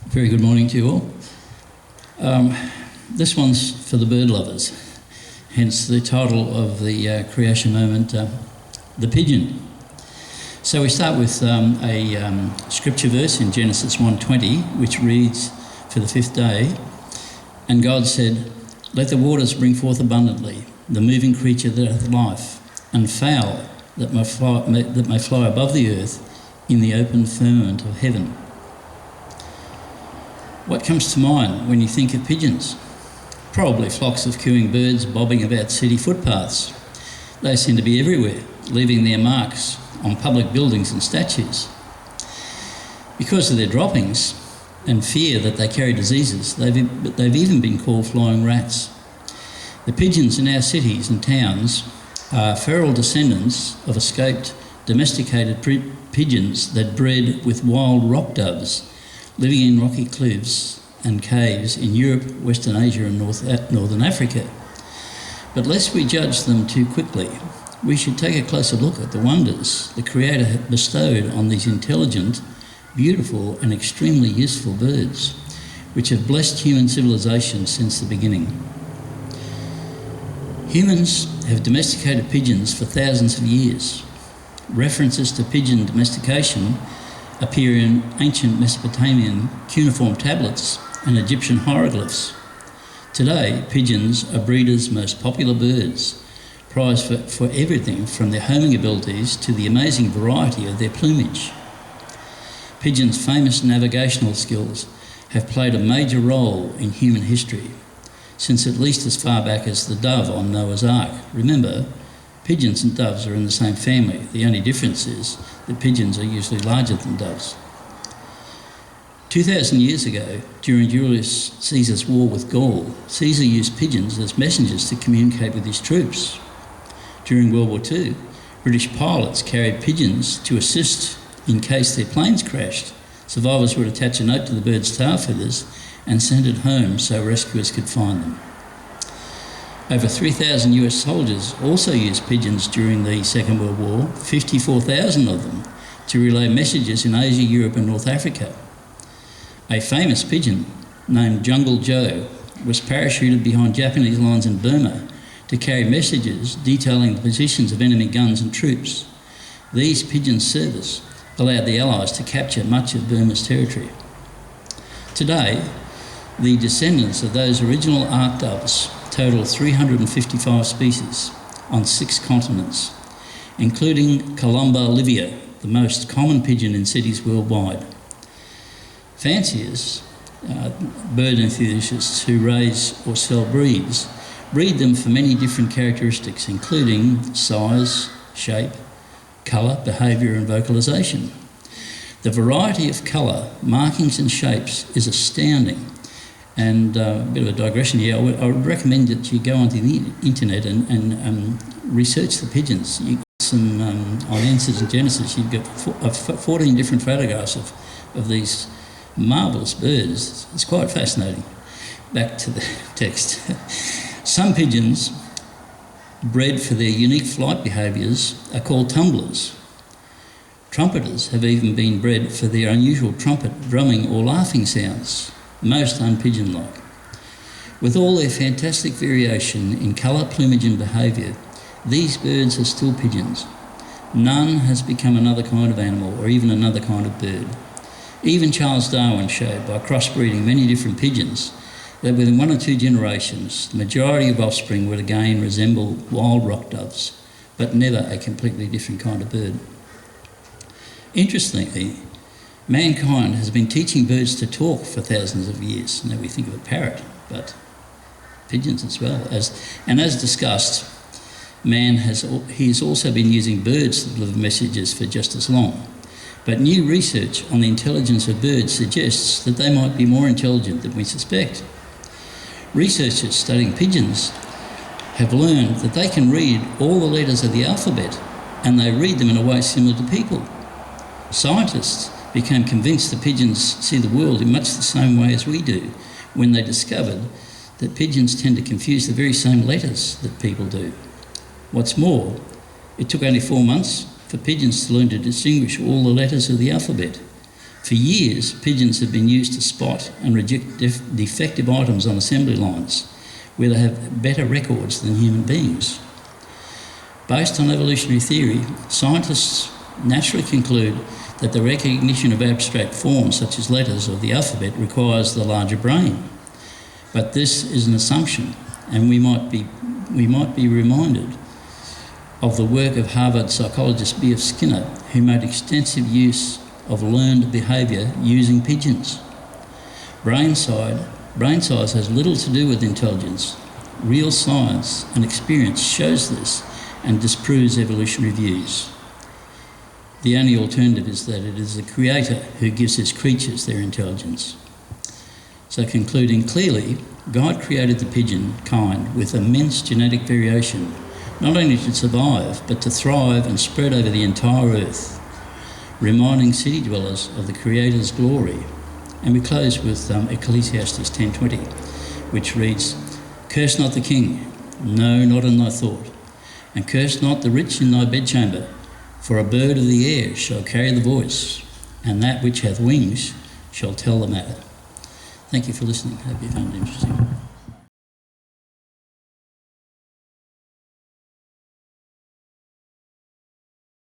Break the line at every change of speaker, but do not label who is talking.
Very good morning to you all. This one's for the bird lovers, hence the title of the creation moment, The Pigeon. So we start with a scripture verse in Genesis 1:20, which reads, for the fifth day, and God said, let the waters bring forth abundantly the moving creature that hath life, and fowl that may fly above the earth in the open firmament of heaven. What comes to mind when you think of pigeons? Probably flocks of cooing birds bobbing about city footpaths. They seem to be everywhere, leaving their marks on public buildings and statues. Because of their droppings and fear that they carry diseases, they've even been called flying rats. The pigeons in our cities and towns are feral descendants of escaped domesticated pigeons that bred with wild rock doves, living in rocky cliffs and caves in Europe, Western Asia and Northern Africa. But lest we judge them too quickly, we should take a closer look at the wonders the Creator had bestowed on these intelligent, beautiful and extremely useful birds, which have blessed human civilization since the beginning. Humans have domesticated pigeons for thousands of years. References to pigeon domestication appear in ancient Mesopotamian cuneiform tablets and Egyptian hieroglyphs. Today, pigeons are breeders' most popular birds, prized for everything from their homing abilities to the amazing variety of their plumage. Pigeons' famous navigational skills have played a major role in human history, since at least as far back as the dove on Noah's Ark. Remember, pigeons and doves are in the same family. The only difference is that pigeons are usually larger than doves. 2,000 years ago, during Julius Caesar's war with Gaul, Caesar used pigeons as messengers to communicate with his troops. During World War II, British pilots carried pigeons to assist in case their planes crashed. Survivors would attach a note to the bird's tail feathers and send it home so rescuers could find them. Over 3,000 US soldiers also used pigeons during the Second World War, 54,000 of them, to relay messages in Asia, Europe and North Africa. A famous pigeon named Jungle Joe was parachuted behind Japanese lines in Burma to carry messages detailing the positions of enemy guns and troops. These pigeons' service allowed the Allies to capture much of Burma's territory. Today, the descendants of those original art doves total 355 species on 6 continents, including Columba livia, the most common pigeon in cities worldwide. Fanciers, bird enthusiasts who raise or sell breeds, breed them for many different characteristics, including size, shape, colour, behaviour and vocalisation. The variety of colour, markings and shapes is astounding. And a bit of a digression here, I would recommend that you go onto the internet and research the pigeons. You get some, on Answers in Genesis, you've got 14 different photographs of these marvellous birds. It's quite fascinating. Back to the text. Some pigeons, bred for their unique flight behaviours, are called tumblers. Trumpeters have even been bred for their unusual trumpet, drumming or laughing sounds, most unpigeon-like. With all their fantastic variation in colour, plumage and behaviour, these birds are still pigeons. None has become another kind of animal or even another kind of bird. Even Charles Darwin showed by crossbreeding many different pigeons that within 1 or 2 generations, the majority of offspring would again resemble wild rock doves, but never a completely different kind of bird. Interestingly, mankind has been teaching birds to talk for thousands of years. Now we think of a parrot, but pigeons as well. As discussed, man has also been using birds to deliver messages for just as long. But new research on the intelligence of birds suggests that they might be more intelligent than we suspect. Researchers studying pigeons have learned that they can read all the letters of the alphabet, and they read them in a way similar to people. Scientists became convinced that pigeons see the world in much the same way as we do when they discovered that pigeons tend to confuse the very same letters that people do. What's more, it took only 4 months for pigeons to learn to distinguish all the letters of the alphabet. For years, pigeons have been used to spot and reject defective items on assembly lines, where they have better records than human beings. Based on evolutionary theory, scientists naturally conclude that the recognition of abstract forms such as letters of the alphabet requires the larger brain. But this is an assumption, and we might be reminded of the work of Harvard psychologist B.F. Skinner, who made extensive use of learned behaviour using pigeons. Brain size has little to do with intelligence. Real science and experience shows this and disproves evolutionary views. The only alternative is that it is the Creator who gives his creatures their intelligence. So concluding clearly, God created the pigeon kind with immense genetic variation, not only to survive, but to thrive and spread over the entire earth, reminding city dwellers of the Creator's glory. And we close with Ecclesiastes 10:20, which reads, "Curse not the king, no, not in thy thought, and curse not the rich in thy bedchamber, for a bird of the air shall carry the voice, and that which hath wings shall tell the matter." Thank you for listening. Hope you found it interesting.